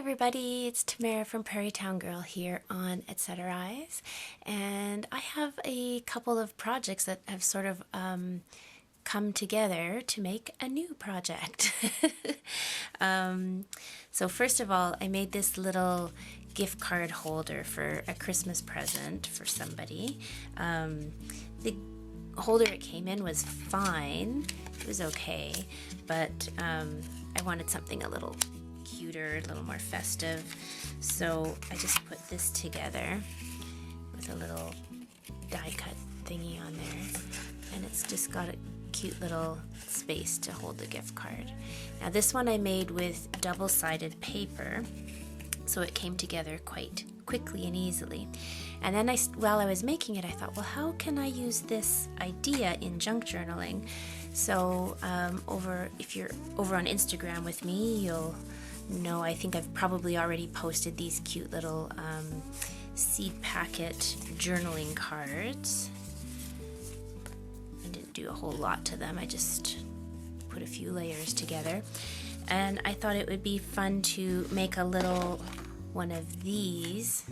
everybody, it's Tamara from Prairie Town Girl here on Etceteraise, and I have a couple of projects that have sort of come together to make a new project. So first of all, I made this little gift card holder for a Christmas present for somebody. The holder it came in was fine, it was okay, but I wanted something a little cuter, a little more festive, so I just put this together with a little die cut thingy on there, and it's just got a cute little space to hold the gift card. Now this one I made with double-sided paper, so it came together quite quickly and easily. And then while I was making it, I thought, well, how can I use this idea in junk journaling? So if you're over on Instagram with me, you'll know, I think I've probably already posted these cute little seed packet journaling cards. I didn't do a whole lot to them, I just put a few layers together. And I thought it would be fun to make a little one of these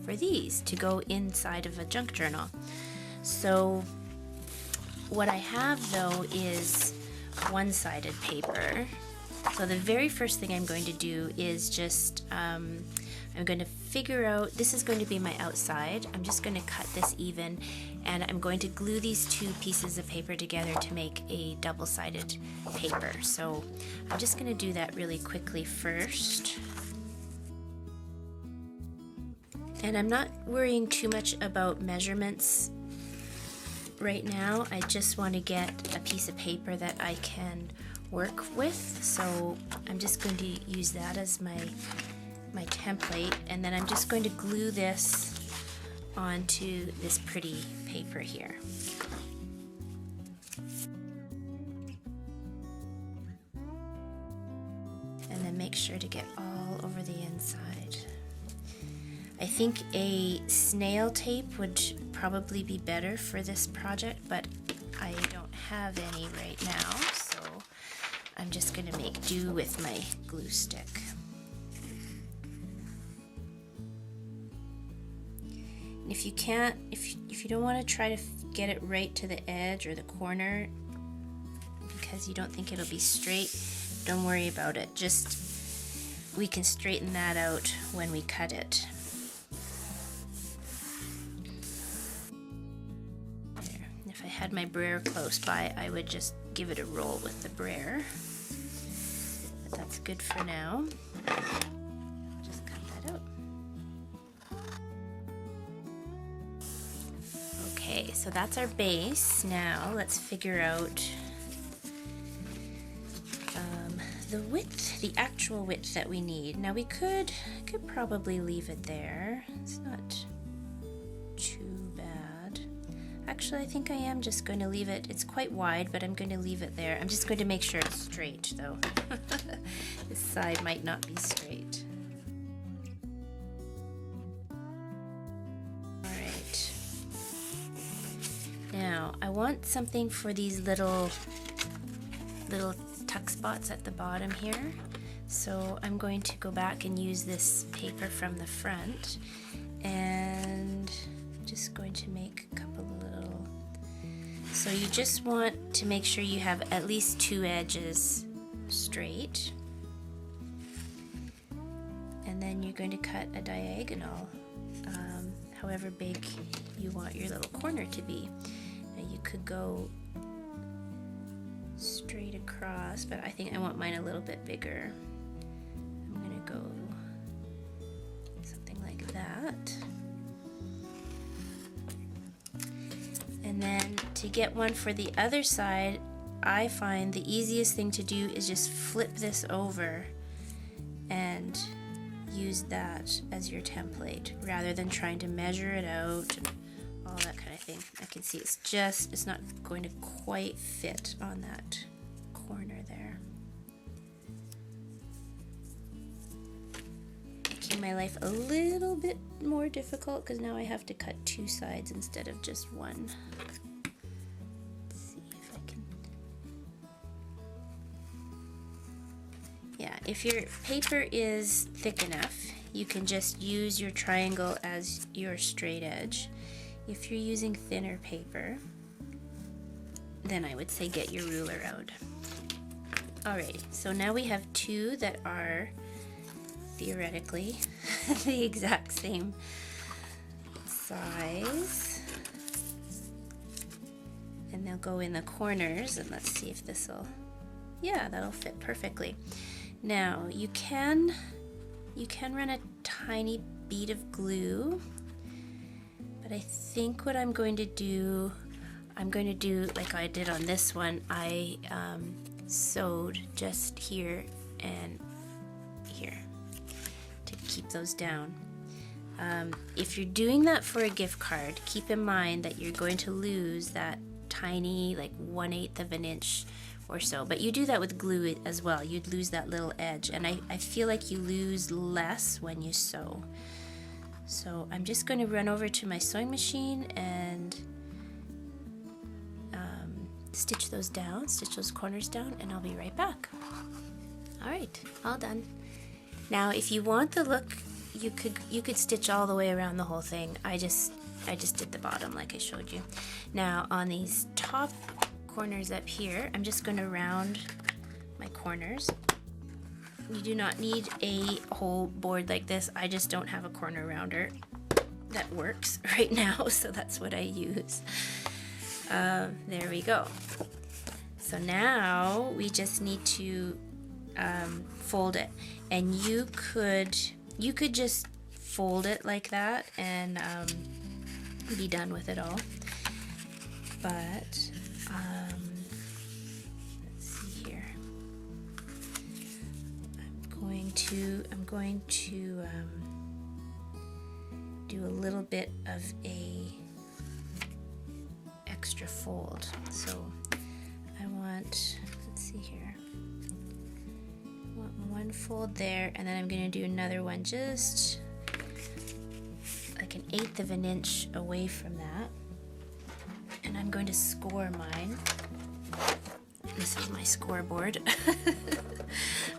for these to go inside of a junk journal. So what I have though is one-sided paper. So the very first thing I'm going to do is just, I'm going to figure out, this is going to be my outside. I'm just going to cut this even, and I'm going to glue these two pieces of paper together to make a double-sided paper. So I'm just going to do that really quickly first. And I'm not worrying too much about measurements right now. I just want to get a piece of paper that I can work with, so I'm just going to use that as my template, and then I'm just going to glue this onto this pretty paper here. And then make sure to get all over the inside. I think a snail tape would probably be better for this project, but I don't have any right now, so I'm just going to make do with my glue stick. And if you can't, if you don't want to try to get it right to the edge or the corner because you don't think it'll be straight, don't worry about it. Just, we can straighten that out when we cut it. There. If I had my brayer close by, I would just give it a roll with the brayer. But that's good for now. Just cut that out. Okay, so that's our base. Now let's figure out the width, the actual width that we need. Now we could probably leave it there. It's not too bad. Actually, I think I am just going to leave it. It's quite wide, but I'm going to leave it there. I'm just going to make sure it's straight, though. This side might not be straight. Alright. Now, I want something for these little tuck spots at the bottom here. So I'm going to go back and use this paper from the front, and just going to make a couple of little, so you just want to make sure you have at least two edges straight, and then you're going to cut a diagonal however big you want your little corner to be. Now you could go straight across, but I think I want mine a little bit bigger. I'm gonna go something like that. And then to get one for the other side, I find the easiest thing to do is just flip this over and use that as your template rather than trying to measure it out and all that kind of thing. I can see it's not going to quite fit on that corner there. Making my life a little bit more difficult because now I have to cut two sides instead of just one. Let's see if I can. Yeah, if your paper is thick enough, you can just use your triangle as your straight edge. If you're using thinner paper, then I would say get your ruler out. Alrighty, so now we have two that are theoretically the exact same size. And they'll go in the corners, and let's see if this will, yeah, that'll fit perfectly. Now you can run a tiny bead of glue, but I think what I'm going to do like I did on this one. I sewed just here and here to keep those down. If you're doing that for a gift card, keep in mind that you're going to lose that tiny, like 1/8 of an inch or so, but you do that with glue as well. You'd lose that little edge, and I feel like you lose less when you sew. So I'm just going to run over to my sewing machine and stitch those corners down, and I'll be right back. Alright, all done. Now if you want the look, you could stitch all the way around the whole thing. I just did the bottom like I showed you. Now on these top corners up here, I'm just going to round my corners. You do not need a whole board like this. I just don't have a corner rounder that works right now, so that's what I use. There we go. So now we just need to fold it, and you could just fold it like that and be done with it all. But let's see here. I'm going to do a little bit of a extra fold. So I want, let's see here, I want one fold there, and then I'm going to do another one just like 1/8 of an inch away from that, and I'm going to score mine. This is my scoreboard.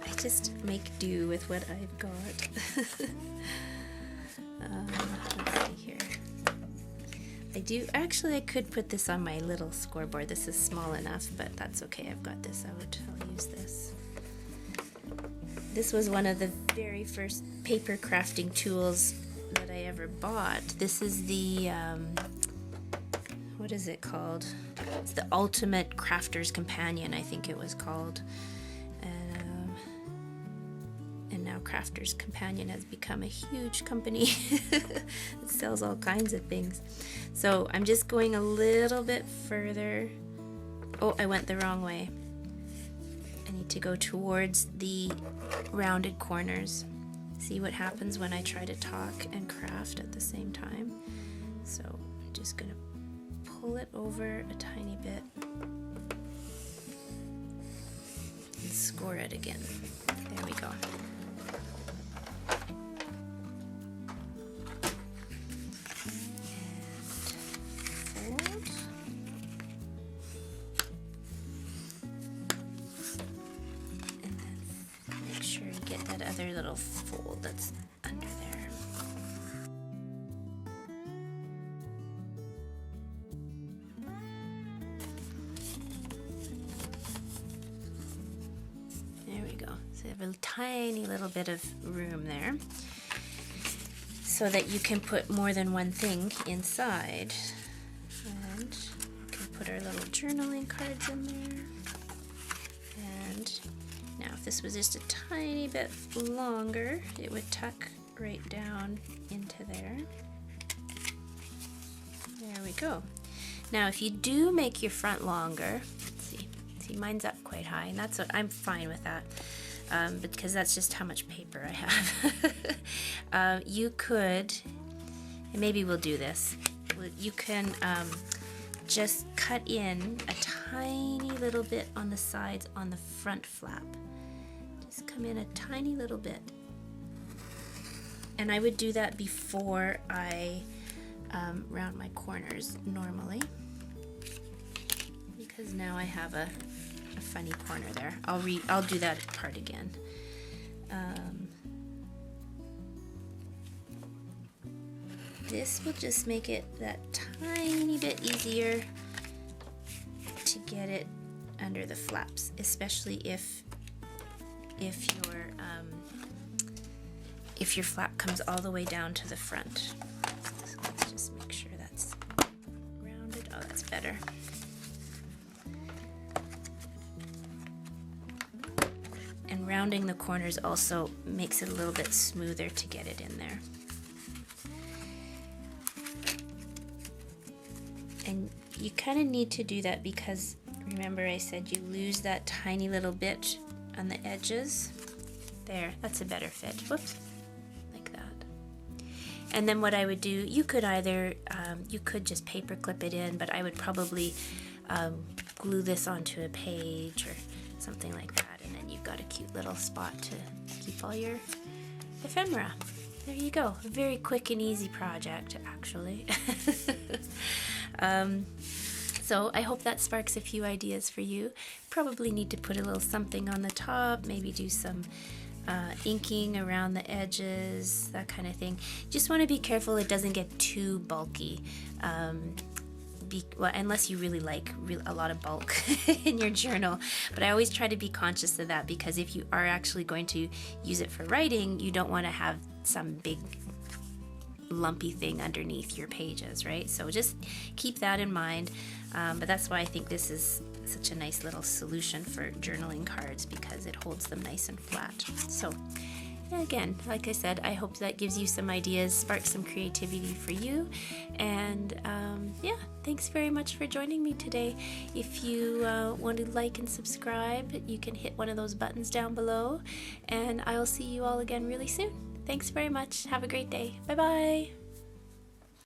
I just make do with what I've got. Let's see here. I could put this on my little scoreboard. This is small enough, but that's okay. I've got this out. I'll use this. This was one of the very first paper crafting tools that I ever bought. This is the, what is it called? It's the Ultimate Crafter's Companion, I think it was called. And now Crafter's Companion has become a huge company. It sells all kinds of things. So I'm just going a little bit further. Oh, I went the wrong way. I need to go towards the rounded corners. See what happens when I try to talk and craft at the same time. So I'm just gonna pull it over a tiny bit and score it again. There we go. Other little fold that's under there. There we go. So you have a tiny little bit of room there so that you can put more than one thing inside. And we can put our little journaling cards in there. And now, if this was just a tiny bit longer, it would tuck right down into there. There we go. Now, if you do make your front longer, let's see, mine's up quite high, and that's what I'm fine with that, because that's just how much paper I have. You could, and maybe we'll do this. You can just cut in a tiny little bit on the sides on the front flap. Just come in a tiny little bit. And I would do that before I round my corners normally, because now I have a funny corner there. I'll do that part again. This will just make it that tiny bit easier to get it under the flaps, especially if your flap comes all the way down to the front. So let's just make sure that's rounded. Oh, that's better. And rounding the corners also makes it a little bit smoother to get it in there. And you kind of need to do that because remember I said you lose that tiny little bit on the edges. There, that's a better fit. Whoops, like that. And then what I would do, you could either, you could just paper clip it in, but I would probably glue this onto a page or something like that. And then you've got a cute little spot to keep all your ephemera. There you go. A very quick and easy project, actually. So I hope that sparks a few ideas for you. Probably need to put a little something on the top, maybe do some inking around the edges, that kind of thing. Just want to be careful it doesn't get too bulky. Well, unless you really like a lot of bulk in your journal. But I always try to be conscious of that because if you are actually going to use it for writing, you don't want to have some big lumpy thing underneath your pages, right? So just keep that in mind. But that's why I think this is such a nice little solution for journaling cards because it holds them nice and flat. So again, like I said, I hope that gives you some ideas, sparks some creativity for you. And yeah, thanks very much for joining me today. If you want to like and subscribe, you can hit one of those buttons down below. And I'll see you all again really soon. Thanks very much. Have a great day. Bye-bye.